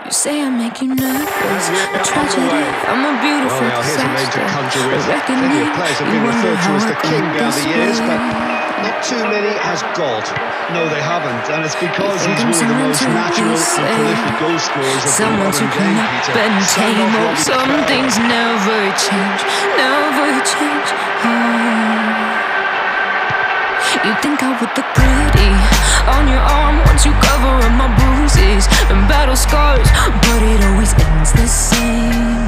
You say I make you nervous, a tragedy, I'm a beautiful disaster, a reckoning, you wonder how I got this way. Not too many as God. No, they haven't, and it's because he's one of the most natural and prolific goal scorers of the modern game, Peter. And tame, oh, some things never change, never change. You think I would look pretty on your arm once you cover up my bruises and battle scars, but it always ends the same.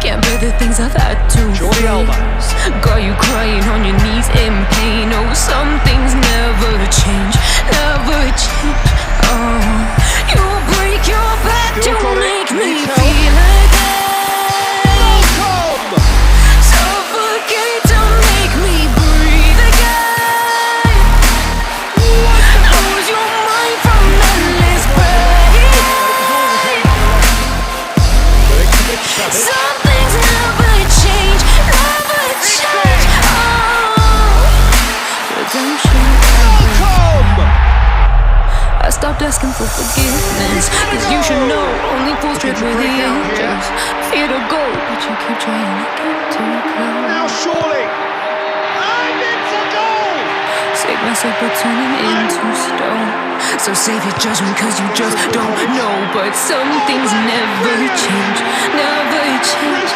Can't bear the things I've had to face. Got you crying on your knees in pain. Oh, some things never change, never change. You break your back to make me feel again. Suffocate to make me breathe again. Lose your mind from endless pain. Some things never change, never change. Redemption. I stopped asking for forgiveness, cause you should know only fools tread where the angels fear to go, but you keep trying to get too close. Now surely, and it's a goal! Save myself by turning into stone. So save your judgment cause you just don't know. But some things never change, never change.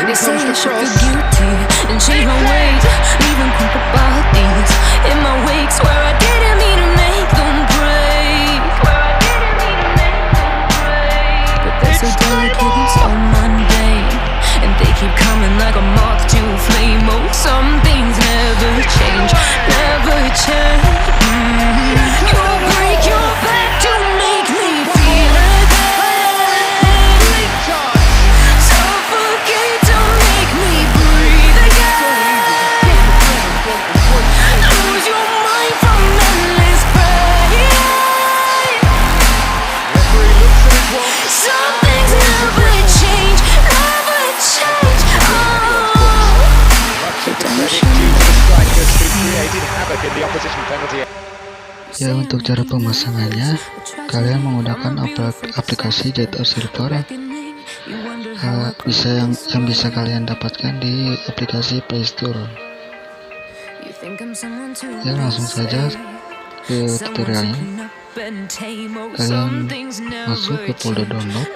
They say I should feel guilty and change my ways, leaving crumpled bodies in my wake. Swear I didn't mean to make them break, but they're so delicate and so mundane, and they keep coming like a moth to a flame. Oh, some things never change, never change. You'll break your back to make me feel again. Suffocate to make me breathe again. Lose your mind from endless pain. Some things never change, never change. Ya, untuk cara pemasangannya, kalian menggunakan aplikasi Jet Silver. Yang bisa kalian dapatkan di aplikasi Play Store. Ya, langsung saja ke tutorialnya. Kalian masuk ke folder download.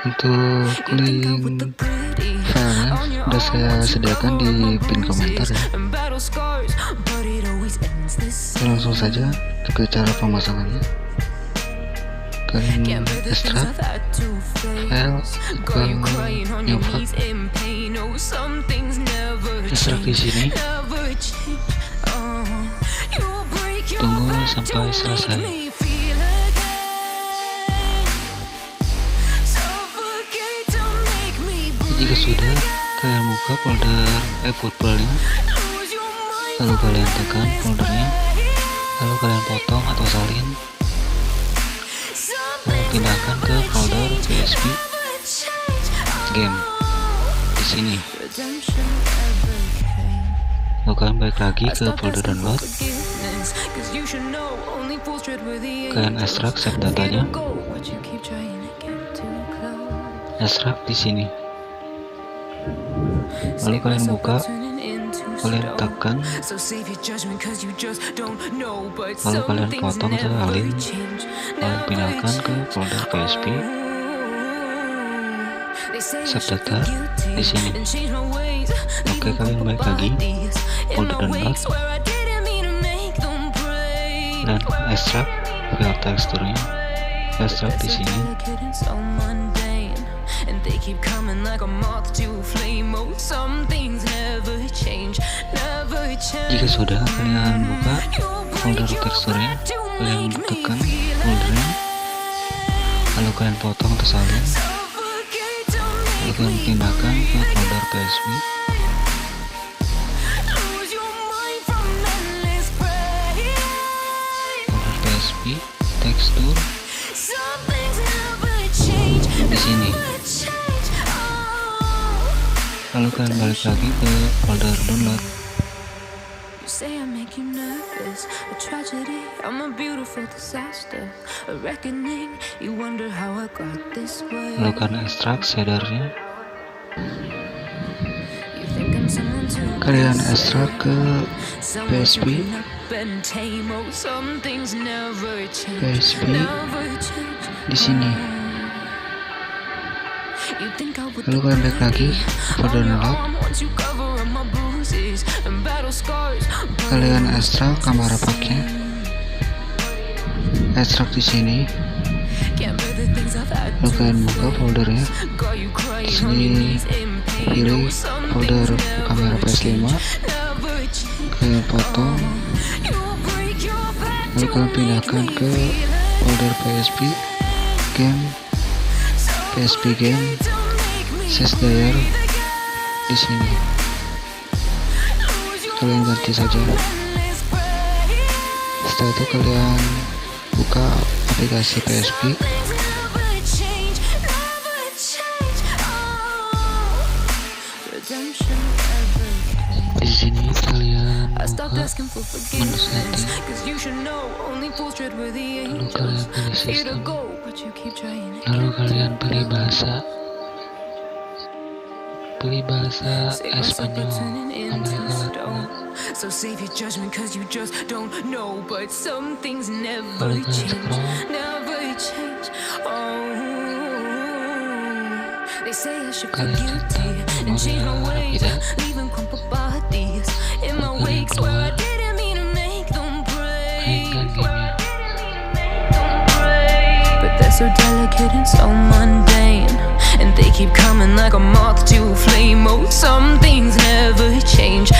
Untuk link filenya sudah saya sediakan di pin komentar ya. Langsung saja ke cara pemasangannya. Kalian ekstrak file ke Myfrend. Ekstrak di sini. Tunggu sampai selesai. Jika sudah, kalian buka folder EFOOTBALL-nya, lalu kalian tekan foldernya, lalu kalian potong atau salin, lalu pindahkan ke folder PSP game di sini. Lalu kalian balik lagi ke folder download, kalian ekstrak save datanya, ekstrak di sini. Lalu kalian buka, kalian tekan, lalu kalian potong atau salin, lalu pindahkan ke folder PSP, save data di sini. Oke, kalian balik lagi folder download dan ekstrak file teksturnya, ekstrak di sini. And they keep coming like a moth to a flame. Oh, some things never change, never change. Jika sudah, kalian buka folder teksturnya, kalian tekan foldernya, lalu kalian potong atau salin, lalu kalian pindahkan ke folder PSP. Folder PSP, tekstur di sini. Lalu kalian balik lagi ke folder download, You say I make you nervous, a tragedy, I'm a beautiful disaster, a reckoning, you wonder how I got this way. Lalu karena ekstrak shadernya, You think I'm someone to kalian ekstrak ke PSP. PSP di sini. Lalu kalian balik lagi ke download. Kalian ekstrak kamera packnya. Ekstrak di sini. Lalu kalian buka foldernya. Di sini pilih folder kamera PS5. Kalian potong. Lalu kalian pindahkan ke folder PSP game, PSP game, sesdayer di sini. Kalian ganti saja. Setelah itu kalian buka aplikasi PSP. Di sini kalian buka menu setting. Lalu kalian pilih sistem. Lalu kalian pilih bahasa. Pilih bahasa Espanyol, Amerika Latin. Lalu kalian scroll. Kalian tetap memilih tidak. Kalian keluar, mainkan gamenya. But they're so delicate and so mundane, and they keep coming like a moth to a flame. Oh, some things never change.